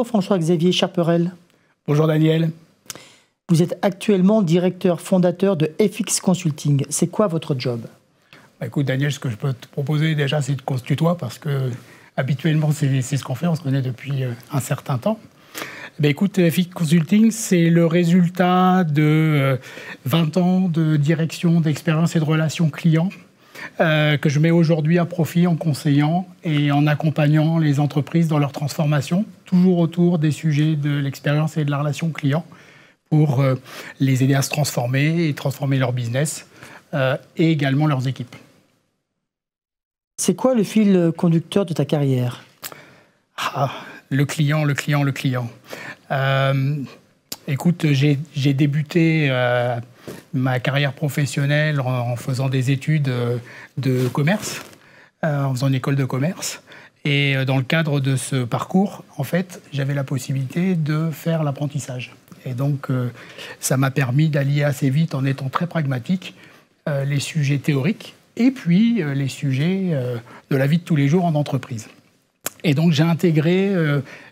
Bonjour François-Xavier Charperel. Bonjour Daniel. Vous êtes actuellement directeur fondateur de FX Consulting. C'est quoi votre job? Écoute Daniel, ce que je peux te proposer déjà, c'est qu'on se tutoie parce que habituellement c'est ce qu'on fait, on se connaît depuis un certain temps. Écoute, FX Consulting, c'est le résultat de 20 ans de direction, d'expérience et de relations clients que je mets aujourd'hui à profit en conseillant et en accompagnant les entreprises dans leur transformation, toujours autour des sujets de l'expérience et de la relation client pour les aider à se transformer et transformer leur business et également leurs équipes. C'est quoi le fil conducteur de ta carrière? Le client. Écoute, j'ai débuté ma carrière professionnelle en faisant des études de commerce, en faisant une école de commerce. Et dans le cadre de ce parcours, en fait, j'avais la possibilité de faire l'apprentissage. Et donc, ça m'a permis d'allier assez vite, en étant très pragmatique, les sujets théoriques et puis les sujets de la vie de tous les jours en entreprise. Et donc, j'ai intégré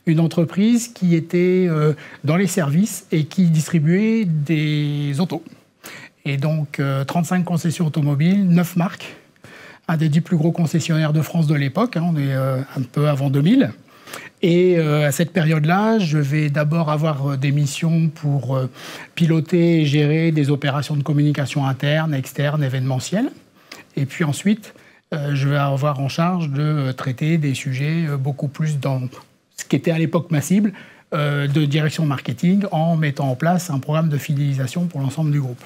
une entreprise qui était dans les services et qui distribuait des autos. Et donc, 35 concessions automobiles, 9 marques, un des 10 plus gros concessionnaires de France de l'époque, on est un peu avant 2000. Et à cette période-là, je vais d'abord avoir des missions pour piloter et gérer des opérations de communication interne, externe, événementielles. Et puis ensuite, je vais avoir en charge de traiter des sujets beaucoup plus dans ce qui était à l'époque ma cible, de direction marketing, en mettant en place un programme de fidélisation pour l'ensemble du groupe.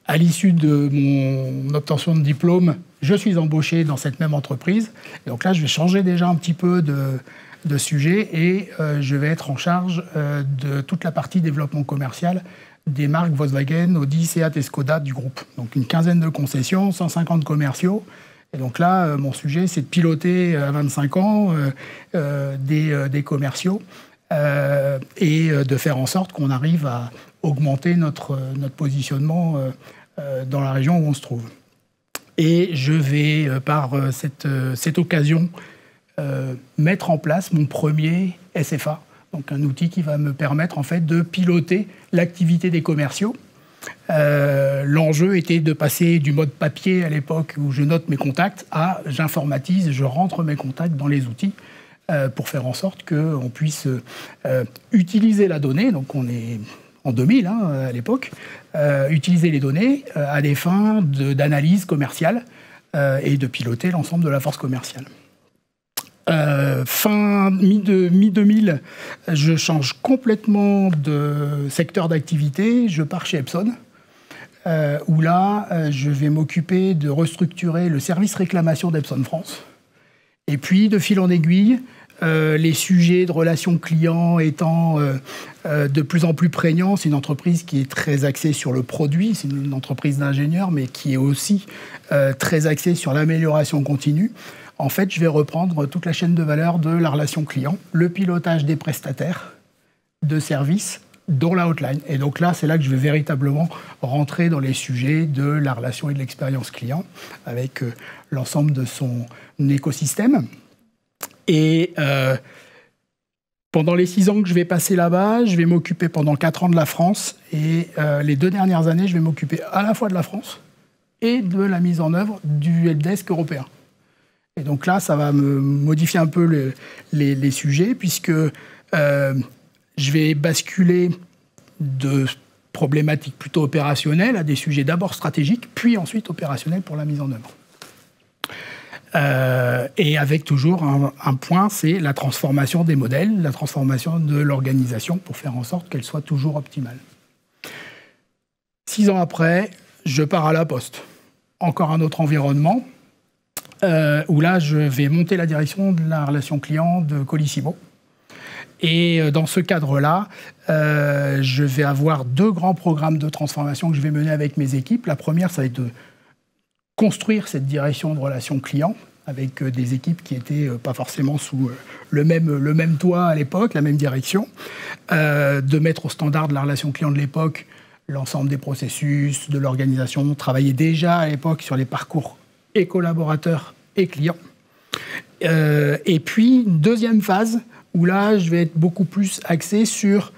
À l'issue de mon obtention de diplôme, je suis embauché dans cette même entreprise. Et donc là, je vais changer déjà un petit peu de sujet et je vais être en charge de toute la partie développement commercial des marques Volkswagen, Audi, Seat et Skoda du groupe. Donc une quinzaine de concessions, 150 commerciaux. Et donc là, mon sujet, c'est de piloter à 25 ans des commerciaux et de faire en sorte qu'on arrive à augmenter notre positionnement dans la région où on se trouve. Et je vais, par cette occasion, mettre en place mon premier SFA, donc un outil qui va me permettre en fait de piloter l'activité des commerciaux. L'enjeu était de passer du mode papier à l'époque où je note mes contacts à j'informatise, je rentre mes contacts dans les outils pour faire en sorte qu'on puisse utiliser la donnée. Donc on est en 2000 à l'époque, utiliser les données à des fins d'analyse commerciale et de piloter l'ensemble de la force commerciale. Fin mi-2000, je change complètement de secteur d'activité. Je pars chez Epson, où là, je vais m'occuper de restructurer le service réclamation d'Epson France. Et puis, de fil en aiguille, les sujets de relations clients étant de plus en plus prégnants, c'est une entreprise qui est très axée sur le produit, c'est une entreprise d'ingénieurs, mais qui est aussi très axée sur l'amélioration continue. En fait, je vais reprendre toute la chaîne de valeur de la relation client, le pilotage des prestataires de services, dont la hotline. Et donc là, c'est là que je vais véritablement rentrer dans les sujets de la relation et de l'expérience client, avec l'ensemble de son écosystème. Et pendant les 6 ans que je vais passer là-bas, je vais m'occuper pendant 4 ans de la France. Et les 2 dernières années, je vais m'occuper à la fois de la France et de la mise en œuvre du helpdesk européen. Et donc là, ça va me modifier un peu les sujets, puisque je vais basculer de problématiques plutôt opérationnelles à des sujets d'abord stratégiques, puis ensuite opérationnels pour la mise en œuvre. Et avec toujours un point, c'est la transformation des modèles, la transformation de l'organisation pour faire en sorte qu'elle soit toujours optimale. 6 ans après, je pars à la Poste. Encore un autre environnement, où là, je vais monter la direction de la relation client de Colissimo. Et dans ce cadre-là, je vais avoir 2 grands programmes de transformation que je vais mener avec mes équipes. La première, ça va être de construire cette direction de relation client avec des équipes qui n'étaient pas forcément sous le même toit à l'époque, la même direction, de mettre au standard de la relation client de l'époque l'ensemble des processus, de l'organisation, travailler déjà à l'époque sur les parcours et collaborateurs et clients. Et puis, une deuxième phase où là, je vais être beaucoup plus axé sur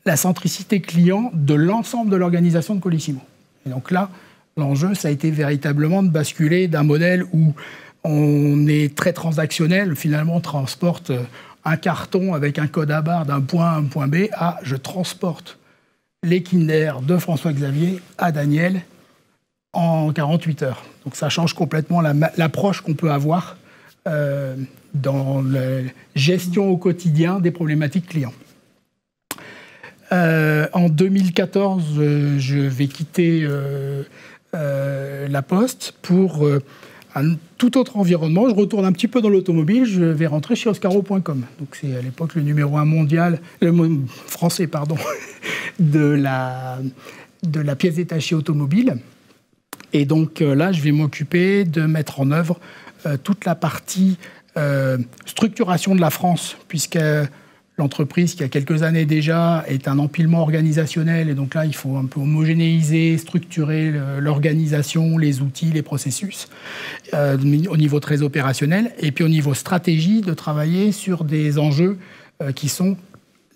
la centricité client de l'ensemble de l'organisation de Colissimo. Et donc là, l'enjeu, ça a été véritablement de basculer d'un modèle où on est très transactionnel, finalement on transporte un carton avec un code à barre d'un point A à un point B, à je transporte les Kinder de François-Xavier à Daniel en 48 heures. Donc ça change complètement l'approche qu'on peut avoir dans la gestion au quotidien des problématiques clients. En 2014, je vais quitter la Poste pour un tout autre environnement. Je retourne un petit peu dans l'automobile, je vais rentrer chez Oscaro.com. Donc c'est à l'époque le numéro 1 mondial, français, pardon, de la pièce détachée automobile. Et donc là, je vais m'occuper de mettre en œuvre toute la partie structuration de la France, puisque l'entreprise, qui a quelques années déjà, est un empilement organisationnel. Et donc là, il faut un peu homogénéiser, structurer l'organisation, les outils, les processus, au niveau très opérationnel. Et puis au niveau stratégie, de travailler sur des enjeux qui sont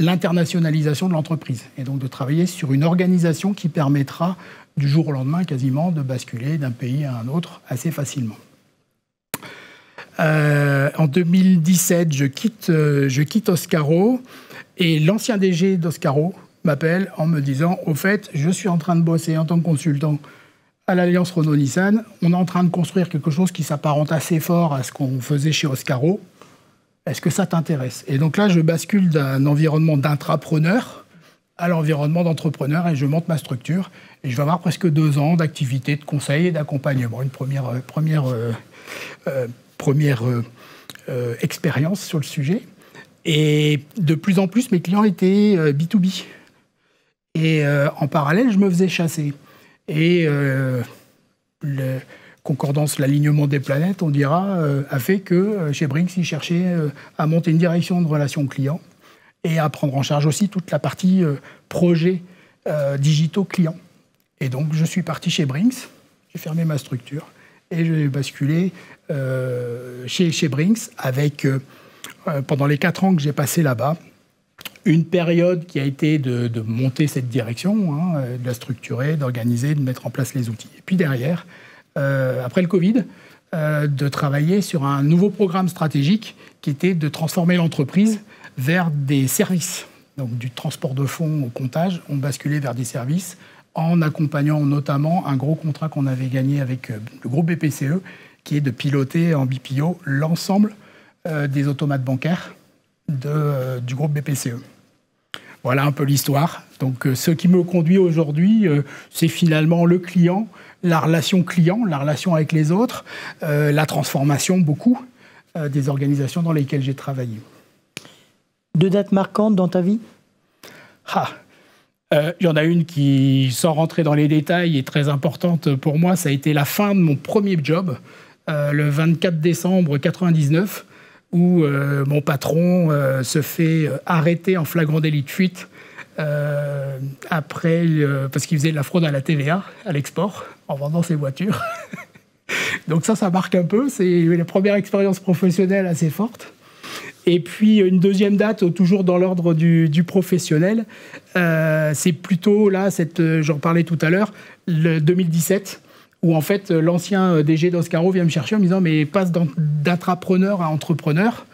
l'internationalisation de l'entreprise. Et donc de travailler sur une organisation qui permettra, du jour au lendemain, quasiment, de basculer d'un pays à un autre assez facilement. En 2017, je quitte Oscaro et l'ancien DG d'Oscaro m'appelle en me disant « Au fait, je suis en train de bosser en tant que consultant à l'Alliance Renault-Nissan. On est en train de construire quelque chose qui s'apparente assez fort à ce qu'on faisait chez Oscaro. Est-ce que ça t'intéresse ?» Et donc là, je bascule d'un environnement d'intrapreneur à l'environnement d'entrepreneur et je monte ma structure. Et je vais avoir presque 2 ans d'activité de conseil et d'accompagnement. Une première expérience sur le sujet. Et de plus en plus, mes clients étaient B2B. Et en parallèle, je me faisais chasser. Et la concordance, l'alignement des planètes, on dira, a fait que chez Brink's, ils cherchaient à monter une direction de relations clients et à prendre en charge aussi toute la partie projet digitaux clients. Et donc, je suis parti chez Brink's, j'ai fermé ma structure et je vais basculer chez Brink's avec, pendant les 4 ans que j'ai passé là-bas, une période qui a été de monter cette direction, de la structurer, d'organiser, de mettre en place les outils. Et puis derrière, après le Covid, de travailler sur un nouveau programme stratégique qui était de transformer l'entreprise vers des services. Donc du transport de fonds au comptage, on basculait vers des services en accompagnant notamment un gros contrat qu'on avait gagné avec le groupe BPCE, qui est de piloter en BPO l'ensemble des automates bancaires du groupe BPCE. Voilà un peu l'histoire. Donc ce qui me conduit aujourd'hui, c'est finalement le client, la relation avec les autres, la transformation beaucoup des organisations dans lesquelles j'ai travaillé. 2 dates marquantes dans ta vie ? Il y en a une qui, sans rentrer dans les détails, est très importante pour moi. Ça a été la fin de mon premier job, le 24 décembre 1999, où mon patron se fait arrêter en flagrant délit de fuite parce qu'il faisait de la fraude à la TVA, à l'export, en vendant ses voitures. Donc ça marque un peu. C'est la première expérience professionnelle assez forte. Et puis une deuxième date, toujours dans l'ordre du professionnel, c'est plutôt là, j'en parlais tout à l'heure, le 2017, où en fait l'ancien DG d'Oscaro vient me chercher en me disant « mais passe d'intrapreneur à entrepreneur,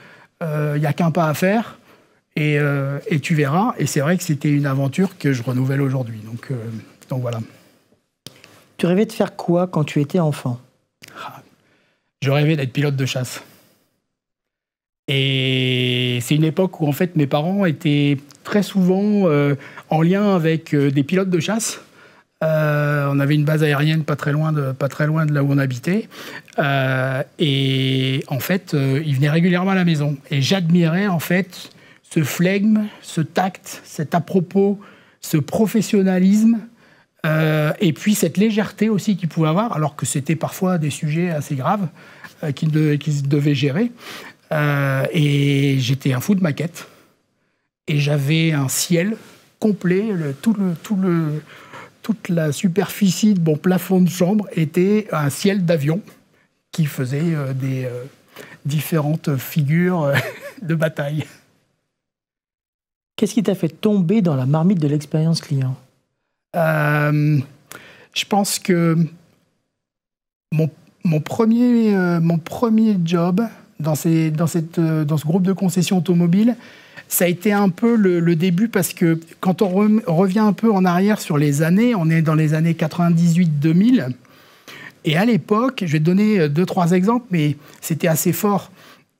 il n'y a qu'un pas à faire et tu verras ». Et c'est vrai que c'était une aventure que je renouvelle aujourd'hui. Donc voilà. Tu rêvais de faire quoi quand tu étais enfant ? Je rêvais d'être pilote de chasse. Et c'est une époque où en fait mes parents étaient très souvent en lien avec des pilotes de chasse. On avait une base aérienne pas très loin de là où on habitait. Et en fait, ils venaient régulièrement à la maison. Et j'admirais en fait ce flegme, ce tact, cet à-propos, ce professionnalisme, et puis cette légèreté aussi qu'ils pouvaient avoir, alors que c'était parfois des sujets assez graves qu'ils devaient gérer. Et j'étais un fou de maquette. Et j'avais un ciel complet, toute la superficie de mon plafond de chambre était un ciel d'avion qui faisait différentes figures de bataille. Qu'est-ce qui t'a fait tomber dans la marmite de l'expérience client? Je pense que mon premier job dans ce groupe de concessions automobiles, ça a été un peu le début, parce que quand on revient un peu en arrière sur les années, on est dans les années 98-2000, et à l'époque, je vais te donner 2-3 exemples, mais c'était assez fort.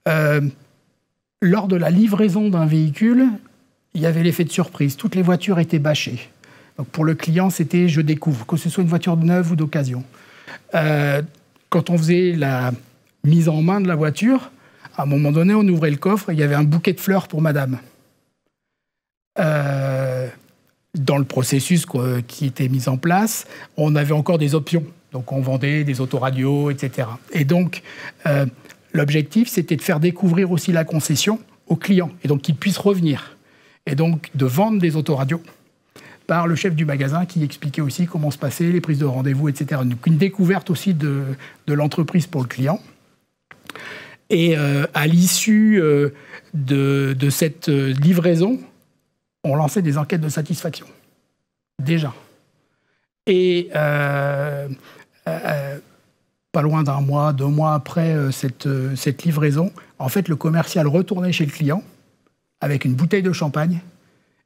Lors de la livraison d'un véhicule, il y avait l'effet de surprise. Toutes les voitures étaient bâchées. Donc pour le client, c'était « je découvre », que ce soit une voiture neuve ou d'occasion. Quand on faisait la mise en main de la voiture, à un moment donné, on ouvrait le coffre et il y avait un bouquet de fleurs pour madame. Dans le processus qui était mis en place, on avait encore des options. Donc on vendait des autoradios, etc. Et donc, l'objectif, c'était de faire découvrir aussi la concession aux clients, et donc qu'ils puissent revenir. Et donc de vendre des autoradios par le chef du magasin qui expliquait aussi comment se passaient les prises de rendez-vous, etc. Donc une découverte aussi de l'entreprise pour le client. Et à l'issue de cette livraison, on lançait des enquêtes de satisfaction. Déjà. Et pas loin d'un mois, 2 mois après cette livraison, en fait, le commercial retournait chez le client avec une bouteille de champagne.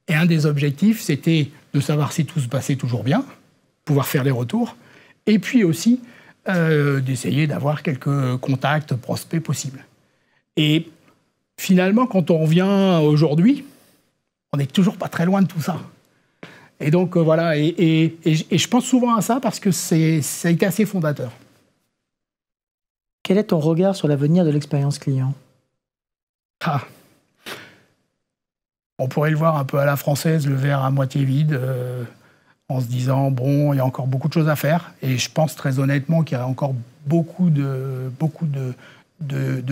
Et un des objectifs, c'était de savoir si tout se passait toujours bien, pouvoir faire les retours, et puis aussi d'essayer d'avoir quelques contacts, prospects possibles. Et finalement, quand on revient aujourd'hui, on n'est toujours pas très loin de tout ça. Et donc, voilà, et je pense souvent à ça parce que ça a été assez fondateur. Quel est ton regard sur l'avenir de l'expérience client? On pourrait le voir un peu à la française, le verre à moitié vide, en se disant, bon, il y a encore beaucoup de choses à faire. Et je pense très honnêtement qu'il y a encore beaucoup de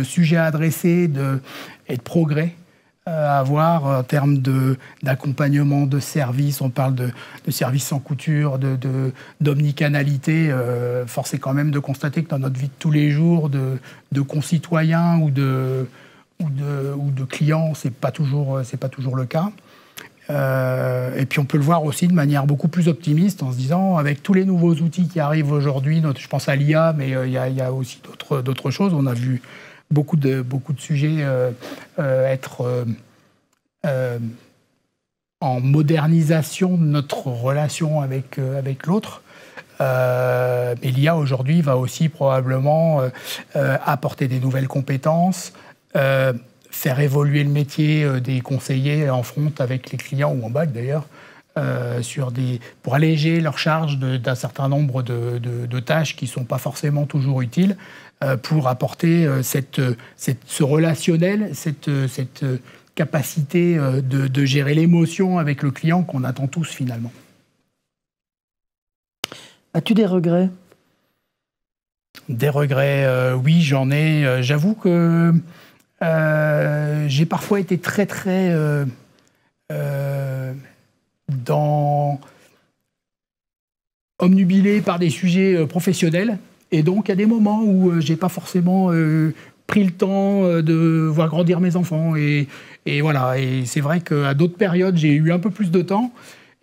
sujets à adresser et de progrès à avoir en termes d'accompagnement, de services. On parle de services sans couture, d'omnicanalité. Force est quand même de constater que dans notre vie de tous les jours, de concitoyens ou de clients, c'est pas toujours le cas. Et puis on peut le voir aussi de manière beaucoup plus optimiste en se disant, avec tous les nouveaux outils qui arrivent aujourd'hui, je pense à l'IA, mais il y a aussi d'autres choses. On a vu beaucoup de sujets être en modernisation de notre relation avec l'autre. Mais l'IA aujourd'hui va aussi probablement apporter des nouvelles compétences, faire évoluer le métier des conseillers en front avec les clients ou en back d'ailleurs, pour alléger leur charge d'un certain nombre de tâches qui ne sont pas forcément toujours utiles, pour apporter ce relationnel, cette capacité de gérer l'émotion avec le client qu'on attend tous finalement. As-tu des regrets? Des regrets, oui, j'en ai. J'avoue que j'ai parfois été très omnubilé par des sujets professionnels. Et donc, il y a des moments où j'ai pas forcément pris le temps de voir grandir mes enfants. Et voilà. Et c'est vrai qu'à d'autres périodes, j'ai eu un peu plus de temps.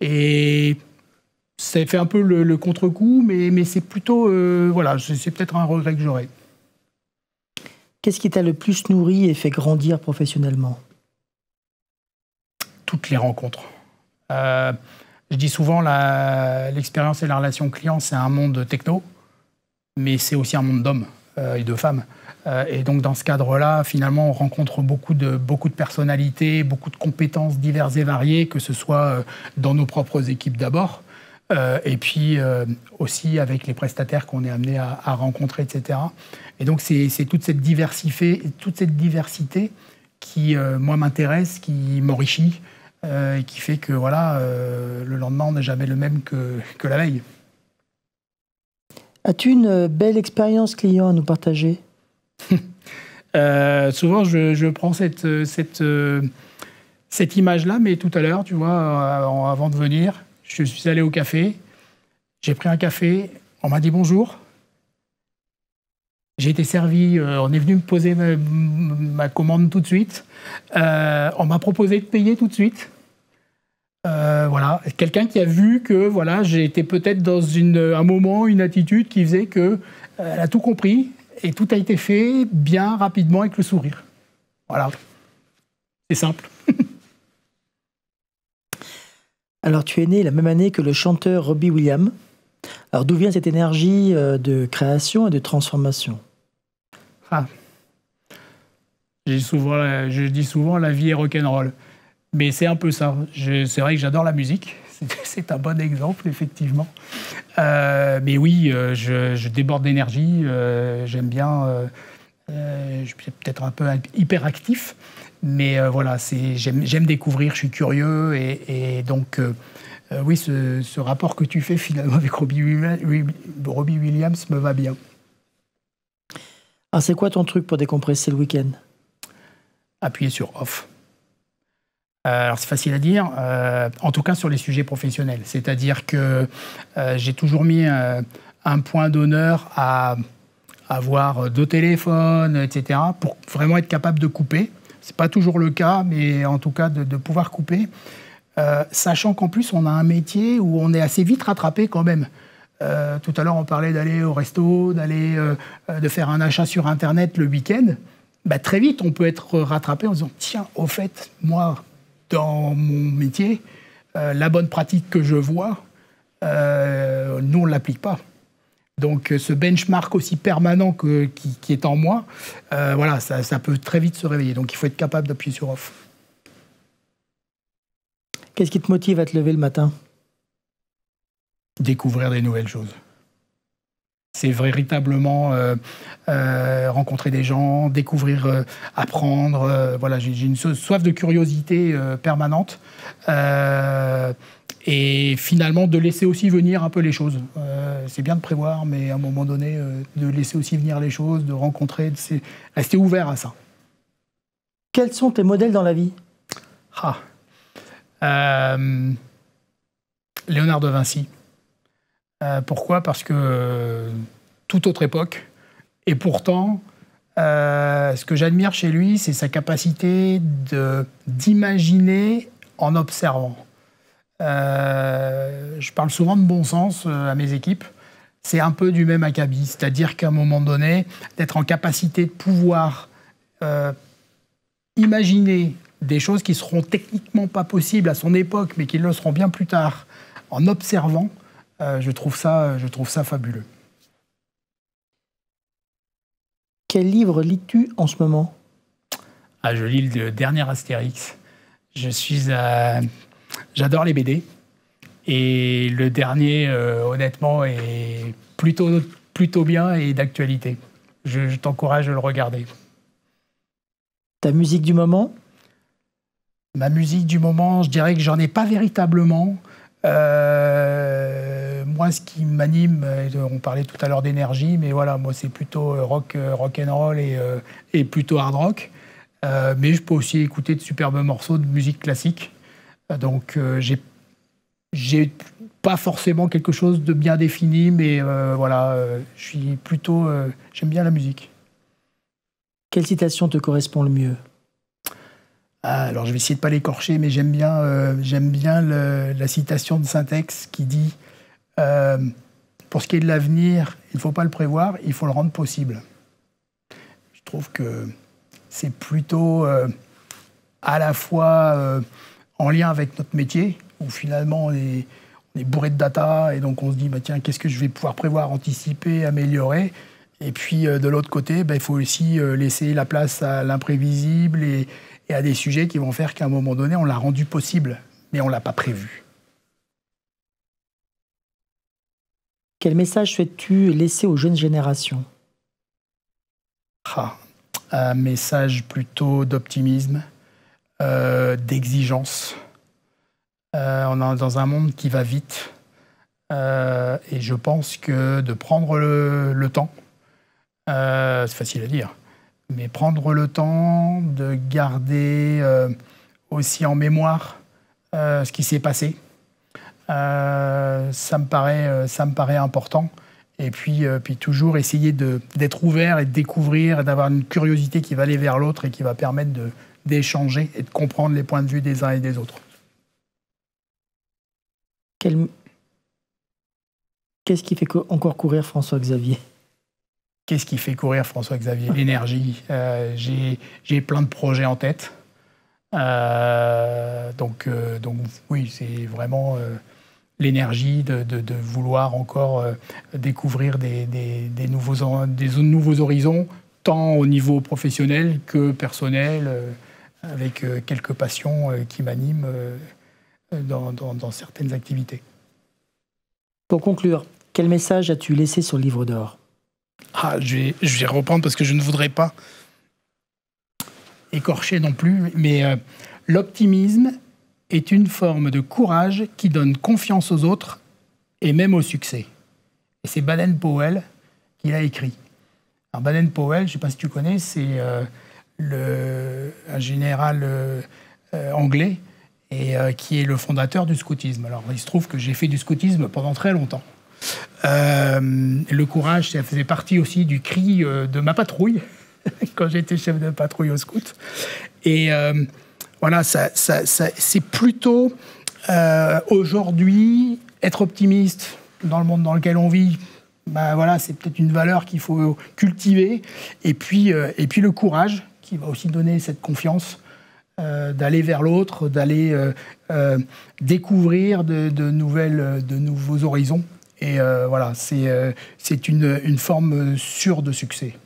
Et ça fait un peu le contre-coup, mais c'est plutôt... voilà, c'est peut-être un regret que j'aurais. Qu'est-ce qui t'a le plus nourri et fait grandir professionnellement? Toutes les rencontres. Je dis souvent, l'expérience et la relation client, c'est un monde techno, mais c'est aussi un monde d'hommes et de femmes. Et donc, dans ce cadre-là, finalement, on rencontre beaucoup de personnalités, beaucoup de compétences diverses et variées, que ce soit dans nos propres équipes d'abord, et puis aussi avec les prestataires qu'on est amené à rencontrer, etc. Et donc, c'est toute cette diversité qui, moi, m'intéresse, qui m'enrichit, et qui fait que, voilà, le lendemain, on n'est jamais le même que la veille. As-tu une belle expérience client à nous partager? Souvent, je prends cette image-là, mais tout à l'heure, tu vois, avant de venir, je suis allé au café, j'ai pris un café, on m'a dit bonjour. J'ai été servi, on est venu me poser ma commande tout de suite. On m'a proposé de payer tout de suite. Voilà, quelqu'un qui a vu que voilà, j'ai été peut-être dans un moment, une attitude qui faisait que elle a tout compris et tout a été fait bien rapidement avec le sourire. Voilà, c'est simple. Alors, tu es né la même année que le chanteur Robbie Williams. Alors, d'où vient cette énergie de création et de transformation? Ah. Je dis souvent la vie est rock'n'roll. Mais c'est un peu ça. C'est vrai que j'adore la musique. C'est un bon exemple, effectivement. Mais oui, je déborde d'énergie. J'aime bien... je suis peut-être un peu hyperactif. Mais voilà, j'aime découvrir, je suis curieux. Et donc, oui, ce rapport que tu fais finalement avec Robbie Williams me va bien. Alors, c'est quoi ton truc pour décompresser le week-end? Appuyer sur off. Alors c'est facile à dire, en tout cas sur les sujets professionnels. C'est-à-dire que j'ai toujours mis un point d'honneur à avoir 2 téléphones, etc., pour vraiment être capable de couper. C'est pas toujours le cas, mais en tout cas de pouvoir couper. Sachant qu'en plus on a un métier où on est assez vite rattrapé quand même. Tout à l'heure on parlait d'aller au resto, de faire un achat sur Internet le week-end. Bah, très vite on peut être rattrapé en disant tiens, au fait, moi, dans mon métier, la bonne pratique que je vois, nous, on ne l'applique pas. Donc, ce benchmark aussi permanent qui est en moi, voilà, ça peut très vite se réveiller. Donc, il faut être capable d'appuyer sur off. Qu'est-ce qui te motive à te lever le matin? Découvrir des nouvelles choses. C'est véritablement rencontrer des gens, découvrir, apprendre. Voilà, j'ai une soif de curiosité permanente. Et finalement, de laisser aussi venir un peu les choses. C'est bien de prévoir, mais à un moment donné, de laisser aussi venir les choses, de rencontrer, de rester ouvert à ça. Quels sont tes modèles dans la vie? Léonard de Vinci. Pourquoi? Parce que toute autre époque, et pourtant, ce que j'admire chez lui, c'est sa capacité d'imaginer en observant. Je parle souvent de bon sens à mes équipes. C'est un peu du même acabit, c'est-à-dire qu'à un moment donné, d'être en capacité de pouvoir imaginer des choses qui seront techniquement pas possibles à son époque, mais qui le seront bien plus tard, en observant. Je trouve ça fabuleux. Quel livre lis-tu en ce moment? Je lis le dernier Astérix. J'adore les BD. Et le dernier, honnêtement, est plutôt bien et d'actualité. Je t'encourage à le regarder. Ta musique du moment? Ma musique du moment, je dirais que j'en ai pas véritablement. Moi, ce qui m'anime, on parlait tout à l'heure d'énergie, mais voilà, moi, c'est plutôt rock and roll et plutôt hard rock. Mais je peux aussi écouter de superbes morceaux de musique classique. Donc, j'ai pas forcément quelque chose de bien défini, mais voilà, je suis plutôt, j'aime bien la musique. Quelle citation te correspond le mieux? Alors, je vais essayer de ne pas l'écorcher, mais j'aime bien la citation de Saint-Ex qui dit pour ce qui est de l'avenir, il ne faut pas le prévoir, il faut le rendre possible. Je trouve que c'est plutôt à la fois en lien avec notre métier, où finalement on est bourré de data, et donc on se dit, bah, tiens, qu'est-ce que je vais pouvoir prévoir, anticiper, améliorer? Et puis de l'autre côté, bah, il faut aussi laisser la place à l'imprévisible et à des sujets qui vont faire qu'à un moment donné, on l'a rendu possible, mais on ne l'a pas prévu. Quel message souhaites-tu laisser aux jeunes générations? Un message plutôt d'optimisme, d'exigence. On est dans un monde qui va vite, et je pense que de prendre le temps, c'est facile à dire, mais prendre le temps de garder aussi en mémoire ce qui s'est passé, ça me paraît important. Et puis toujours essayer d'être ouvert et de découvrir, et d'avoir une curiosité qui va aller vers l'autre et qui va permettre d'échanger et de comprendre les points de vue des uns et des autres. Qu'est-ce qui fait encore courir François-Xavier? Qu'est-ce qui fait courir François-Xavier? L'énergie. J'ai plein de projets en tête. Donc oui, c'est vraiment l'énergie de vouloir encore découvrir des nouveaux horizons, tant au niveau professionnel que personnel, avec quelques passions qui m'animent dans certaines activités. Pour conclure, quel message as-tu laissé sur le livre d'or? Je vais reprendre parce que je ne voudrais pas écorcher non plus, mais l'optimisme est une forme de courage qui donne confiance aux autres et même au succès. Et c'est Baden-Powell qui l'a écrit. Alors Baden-Powell, je ne sais pas si tu connais, c'est un général anglais et qui est le fondateur du scoutisme. Alors il se trouve que j'ai fait du scoutisme pendant très longtemps. Le courage, ça faisait partie aussi du cri de ma patrouille quand j'étais chef de patrouille au scout. Et voilà, c'est plutôt aujourd'hui être optimiste dans le monde dans lequel on vit. Voilà, c'est peut-être une valeur qu'il faut cultiver. Et puis le courage qui va aussi donner cette confiance d'aller vers l'autre, d'aller découvrir de nouveaux horizons. Et voilà, c'est une forme sûre de succès.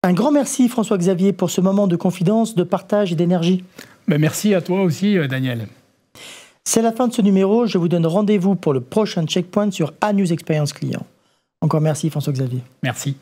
Un grand merci François-Xavier pour ce moment de confidence, de partage et d'énergie. Merci à toi aussi Daniel. C'est la fin de ce numéro, je vous donne rendez-vous pour le prochain checkpoint sur A-News Experience Client. Encore merci François-Xavier. Merci.